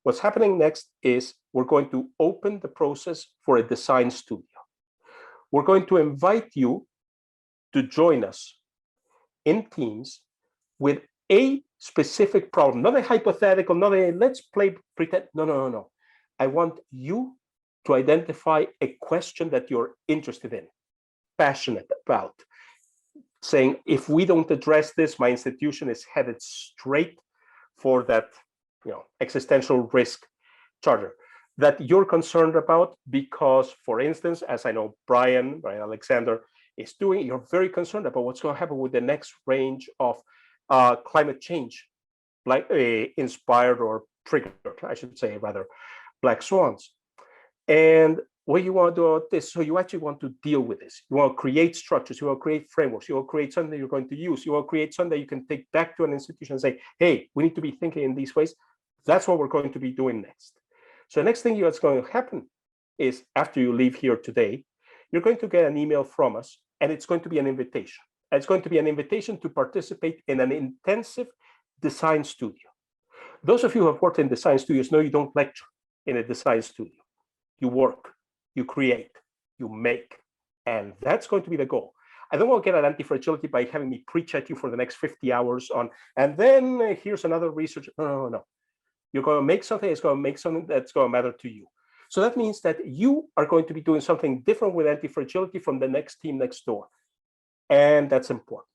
What's happening next is we're going to open the process for a design studio. We're going to invite you to join us in teams with a specific problem, not a hypothetical, not a let's play pretend. No. I want you to identify a question that you're interested in, passionate about, saying, if we don't address this, my institution is headed straight for that, existential risk charter that you're concerned about because, for instance, as I know Brian Alexander is doing, you're very concerned about what's going to happen with the next range of climate change, like inspired or triggered, I should say, rather, black swans. And what you want to do about this, so you actually want to deal with this. You want to create structures, you want to create frameworks, you want to create something that you're going to use, you want to create something that you can take back to an institution and say, hey, we need to be thinking in these ways. That's what we're going to be doing next. So the next thing that's going to happen is after you leave here today, you're going to get an email from us, and it's going to be an invitation. It's going to be an invitation to participate in an intensive design studio. Those of you who have worked in design studios know you don't lecture in a design studio. You work, you create, you make, and that's going to be the goal. I don't want to get at anti-fragility by having me preach at you for the next 50 hours on, and then here's another research. No. You're going to make something, it's going to make something that's going to matter to you. So that means that you are going to be doing something different with anti-fragility from the next team next door. And that's important.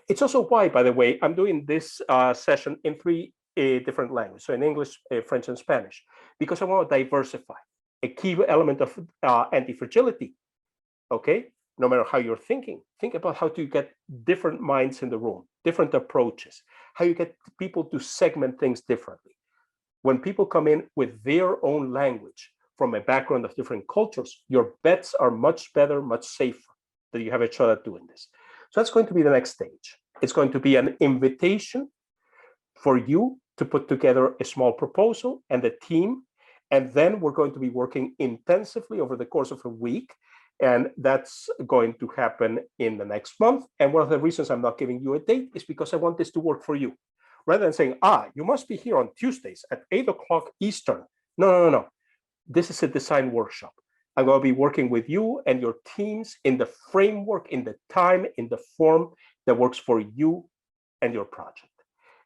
It's also why, by the way, I'm doing this session in 3 different languages. So in English, French, and Spanish, because I want to diversify. A key element of anti-fragility, okay? No matter how you're thinking, think about how to get different minds in the room, different approaches, how you get people to segment things differently. When people come in with their own language from a background of different cultures, your bets are much better, much safer that you have a shot at doing this. So that's going to be the next stage. It's going to be an invitation for you to put together a small proposal and a team. And then we're going to be working intensively over the course of a week. And that's going to happen in the next month. And one of the reasons I'm not giving you a date is because I want this to work for you. Rather than saying, you must be here on Tuesdays at 8 o'clock Eastern. No. This is a design workshop. I'm going to be working with you and your teams in the framework, in the time, in the form that works for you and your project.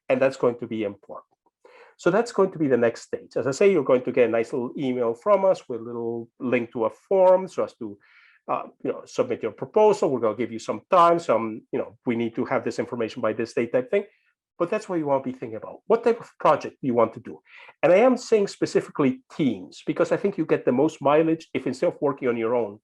And that's going to be important. So that's going to be the next stage. As I say, you're going to get a nice little email from us with a little link to a form so as to submit your proposal. We're going to give you some time, we need to have this information by this date type thing. But that's what you want to be thinking about. What type of project do you want to do? And I am saying specifically teams, because I think you get the most mileage if instead of working on your own,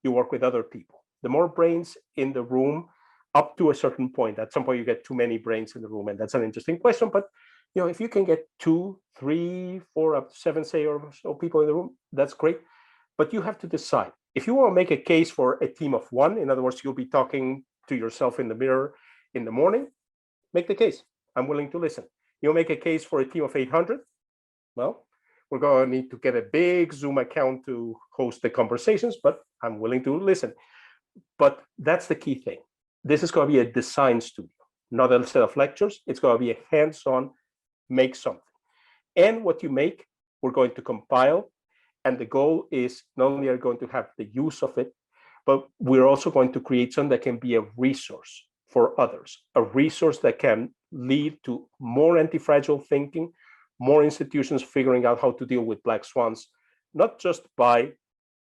you work with other people. The more brains in the room, up to a certain point, at some point you get too many brains in the room, and that's an interesting question. But if you can get 2, 3, 4, up to 7, say, or so people in the room, that's great. But you have to decide. If you want to make a case for a team of 1, in other words, you'll be talking to yourself in the mirror in the morning, make the case. I'm willing to listen. You'll make a case for a team of 800. Well, we're going to need to get a big Zoom account to host the conversations, but I'm willing to listen. But that's the key thing. This is going to be a design studio, not a set of lectures. It's going to be a hands-on, make something. And what you make, we're going to compile. And the goal is not only are you going to have the use of it, but we're also going to create something that can be a resource for others, a resource that can lead to more anti-fragile thinking, more institutions figuring out how to deal with black swans, not just by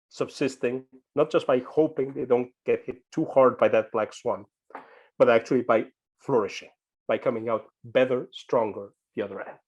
subsisting, not just by hoping they don't get hit too hard by that black swan, but actually by flourishing, by coming out better, stronger the other end.